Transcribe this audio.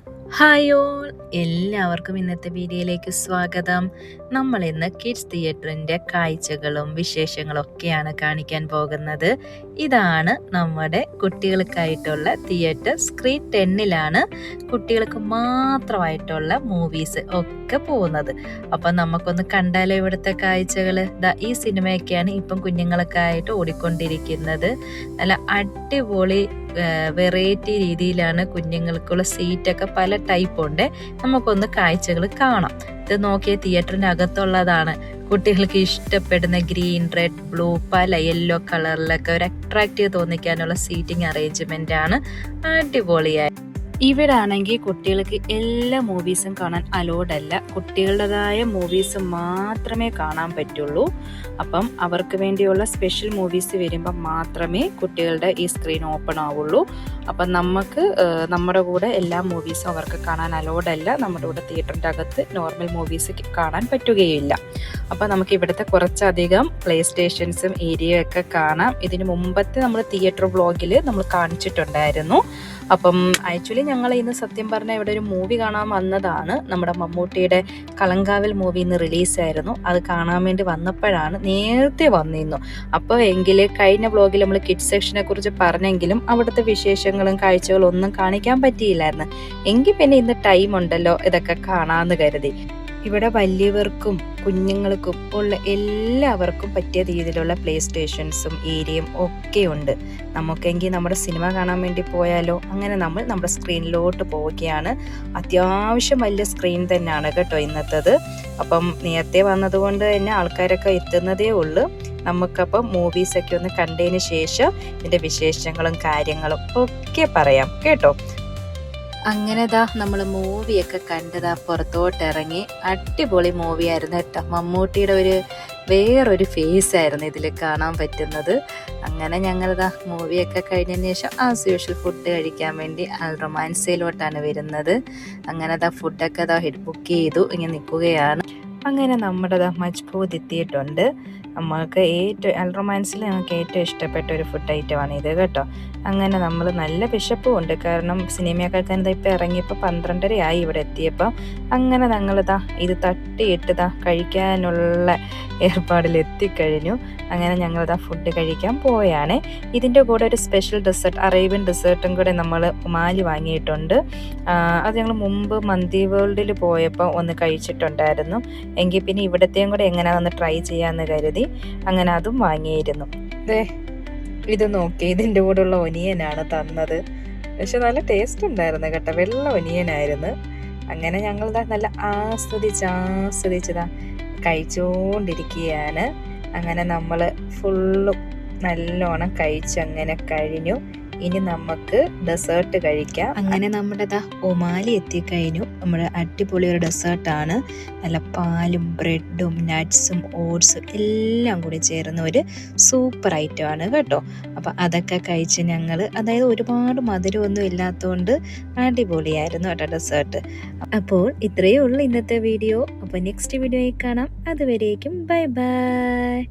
Hi all, എല്ലാവർക്കും ഇന്നത്തെ വീഡിയോയിലേക്ക് സ്വാഗതം. നമ്മൾ ഇന്ന് കിഡ്സ് തിയേറ്ററിൻ്റെ കാഴ്ചകളും വിശേഷങ്ങളും ഒക്കെയാണ് കാണിക്കാൻ പോകുന്നത്. ഇതാണ് നമ്മുടെ കുട്ടികൾക്കായിട്ടുള്ള തിയേറ്റർ. സ്ക്രീൻ 10ലാണ് കുട്ടികൾക്ക് മാത്രമായിട്ടുള്ള മൂവീസ് ഒക്കെ പോകുന്നത്. അപ്പം നമുക്കൊന്ന് കണ്ടാലോ ഇവിടുത്തെ കാഴ്ചകൾ. ഈ സിനിമയൊക്കെയാണ് ഇപ്പം കുഞ്ഞുങ്ങളൊക്കെ ആയിട്ട് ഓടിക്കൊണ്ടിരിക്കുന്നത്. നല്ല അടിപൊളി വെറൈറ്റി രീതിയിലാണ് കുഞ്ഞുങ്ങൾക്കുള്ള സീറ്റൊക്കെ പല ടൈപ്പ് ഉണ്ട്. നമുക്കൊന്ന് കാഴ്ചകൾ കാണാം. ഇത് നോക്കിയ തിയേറ്ററിൻ്റെ അകത്തുള്ളതാണ്. കുട്ടികൾക്ക് ഇഷ്ടപ്പെടുന്ന ഗ്രീൻ, റെഡ്, ബ്ലൂ, പല യെല്ലോ കളറിലൊക്കെ ഒരു അട്രാക്റ്റീവ് തോന്നിക്കാനുള്ള സീറ്റിംഗ് അറേഞ്ച്മെന്റ് ആണ്. അടിപൊളിയായി. ഇവിടെ ആണെങ്കിൽ കുട്ടികൾക്ക് എല്ലാ മൂവീസും കാണാൻ അലോഡ് അല്ല. കുട്ടികളുടേതായ മൂവീസ് മാത്രമേ കാണാൻ പറ്റുള്ളൂ. അപ്പം അവർക്ക് വേണ്ടിയുള്ള സ്പെഷ്യൽ മൂവീസ് വരുമ്പോൾ മാത്രമേ കുട്ടികളുടെ ഈ സ്ക്രീൻ ഓപ്പൺ ആവുള്ളൂ. അപ്പം നമുക്ക് നമ്മുടെ കൂടെ എല്ലാ മൂവീസും അവർക്ക് കാണാൻ അലോഡ് അല്ല. നമ്മുടെ കൂടെ തിയേറ്ററിൻ്റെ അകത്ത് നോർമൽ മൂവീസ് കാണാൻ പറ്റുകയില്ല. അപ്പം നമുക്ക് ഇവിടുത്തെ കുറച്ചധികം പ്ലേ സ്റ്റേഷൻസും ഏരിയയും ഒക്കെ കാണാം. ഇതിന് മുമ്പത്തെ നമ്മൾ തിയേറ്റർ വ്ളോഗിൽ നമ്മൾ കാണിച്ചിട്ടുണ്ടായിരുന്നു. അപ്പം ആക്ച്വലി ഞങ്ങൾ ഇന്ന് സത്യം പറഞ്ഞാൽ ഇവിടെ ഒരു മൂവി കാണാൻ വന്നതാണ്. നമ്മുടെ മമ്മൂട്ടിയുടെ കളങ്കാവൽ മൂവി ഇന്ന് റിലീസായിരുന്നു. അത് കാണാൻ വേണ്ടി വന്നപ്പോഴാണ്, നേരത്തെ വന്നിരുന്നു. അപ്പോൾ എങ്കിൽ കഴിഞ്ഞ വ്ളോഗിൽ നമ്മൾ കിഡ്സ് സെക്ഷനെ കുറിച്ച് പറഞ്ഞെങ്കിലും അവിടുത്തെ വിശേഷങ്ങളും കാഴ്ചകളും ഒന്നും കാണിക്കാൻ പറ്റിയില്ലായിരുന്നു. എങ്കിൽ പിന്നെ ഇന്ന് ടൈം ഉണ്ടല്ലോ, ഇതൊക്കെ കാണാമെന്ന് കരുതി. ഇവിടെ വലിയവർക്കും കുഞ്ഞുങ്ങൾക്കും ഉള്ള എല്ലാവർക്കും പറ്റിയ രീതിയിലുള്ള പ്ലേ സ്റ്റേഷൻസും ഏരിയയും ഒക്കെ ഉണ്ട്. നമുക്കെങ്കിൽ നമ്മുടെ സിനിമ കാണാൻ വേണ്ടി പോയാലോ. അങ്ങനെ നമ്മൾ നമ്മുടെ സ്ക്രീനിലോട്ട് പോവുകയാണ്. അത്യാവശ്യം വലിയ സ്ക്രീൻ തന്നെയാണ് കേട്ടോ ഇന്നത്തേത്. അപ്പം നേരത്തെ വന്നതുകൊണ്ട് തന്നെ ആൾക്കാരൊക്കെ എത്തുന്നതേ ഉള്ളൂ. നമുക്കപ്പം മൂവീസൊക്കെ ഒന്ന് കണ്ടതിന് ശേഷം ഇതിൻ്റെ വിശേഷങ്ങളും കാര്യങ്ങളും ഒക്കെ പറയാം കേട്ടോ. അങ്ങനെതാ നമ്മൾ മൂവിയൊക്കെ കണ്ടതാ പുറത്തോട്ട് ഇറങ്ങി. അടിപൊളി മൂവിയായിരുന്നു കേട്ടോ. മമ്മൂട്ടിയുടെ വേറൊരു ഫേസ് ആയിരുന്നു ഇതിൽ കാണാൻ പറ്റുന്നത്. അങ്ങനെ ഞങ്ങളിതാ മൂവിയൊക്കെ കഴിഞ്ഞതിന് ശേഷം ആസ് യൂഷ്വൽ ഫുഡ് കഴിക്കാൻ വേണ്ടി അൽ റൊമാൻസയിലോട്ടാണ് വരുന്നത്. അങ്ങനെതാ ഫുഡൊക്കെ ബുക്ക് ചെയ്തു ഇങ്ങനെ നിൽക്കുകയാണ്. അങ്ങനെ നമ്മുടെ മജ്ബൂത് എത്തിയിട്ടുണ്ട്. നമ്മൾക്ക് അൽ റൊമാൻസിൽ ഞങ്ങൾക്ക് ഏറ്റവും ഇഷ്ടപ്പെട്ട ഒരു ഫുഡ് ഐറ്റമാണ് ഇത് കേട്ടോ. അങ്ങനെ നമ്മൾ നല്ല വിശപ്പും ഉണ്ട്. കാരണം സിനിമയൊക്കെ തന്നെ ഇപ്പം ഇറങ്ങിയപ്പോൾ 12:30 ആയി ഇവിടെ എത്തിയപ്പോൾ. അങ്ങനെ ഞങ്ങളിതാ ഇത് തട്ടിയിട്ട് കഴിക്കാനുള്ള ഏർപ്പാടിൽ എത്തിക്കഴിഞ്ഞു. അങ്ങനെ ഞങ്ങളിതാ ഫുഡ് കഴിക്കാൻ പോയാണ്. ഇതിൻ്റെ കൂടെ ഒരു സ്പെഷ്യൽ ഡെസേർട്ട്, അറേബ്യൻ ഡെസേർട്ടും കൂടെ നമ്മൾ മാലി വാങ്ങിയിട്ടുണ്ട്. അത് ഞങ്ങൾ മുമ്പ് മന്തി വേൾഡിൽ പോയപ്പോൾ ഒന്ന് കഴിച്ചിട്ടുണ്ടായിരുന്നു. എങ്കിൽ പിന്നെ ഇവിടത്തെയും കൂടെ എങ്ങനെയാണെന്ന് ട്രൈ ചെയ്യാമെന്ന് കരുതി അങ്ങനെ അതും വാങ്ങിയിരുന്നു. ഇത് നോക്കി, ഇതിൻ്റെ കൂടെയുള്ള ഒനിയനാണ് തന്നത്. പക്ഷെ നല്ല ടേസ്റ്റ് ഉണ്ടായിരുന്നു കേട്ടോ. വെള്ള ഒനിയനായിരുന്നു. അങ്ങനെ ഞങ്ങൾ നല്ല ആസ്വദിച്ചതാ കഴിച്ചുകൊണ്ടിരിക്കുകയാണ്. അങ്ങനെ നമ്മൾ ഫുള്ളും നല്ലോണം കഴിച്ചങ്ങനെ കഴിഞ്ഞു. ഇനി നമുക്ക് ഡെസേർട്ട് കഴിക്കാം. അങ്ങനെ നമ്മുടെ ഒമാലി എത്തിക്കഴിഞ്ഞു. നമ്മുടെ അടിപൊളി ഒരു ഡെസേർട്ടാണ്. നല്ല പാലും ബ്രെഡും നട്ട്സും ഓട്സും എല്ലാം കൂടി ചേർന്ന ഒരു സൂപ്പർ ഐറ്റമാണ് കേട്ടോ. അപ്പം അതൊക്കെ കഴിച്ച് ഞങ്ങൾ, അതായത് ഒരുപാട് മധുരമൊന്നും ഇല്ലാത്തതുകൊണ്ട് അടിപൊളിയായിരുന്നു കേട്ടോ ഡെസേർട്ട്. അപ്പോൾ ഇത്രയേ ഉള്ളൂ ഇന്നത്തെ വീഡിയോ. അപ്പോൾ നെക്സ്റ്റ് വീഡിയോയിൽ കാണാം. അതുവരേക്കും ബൈ ബൈ.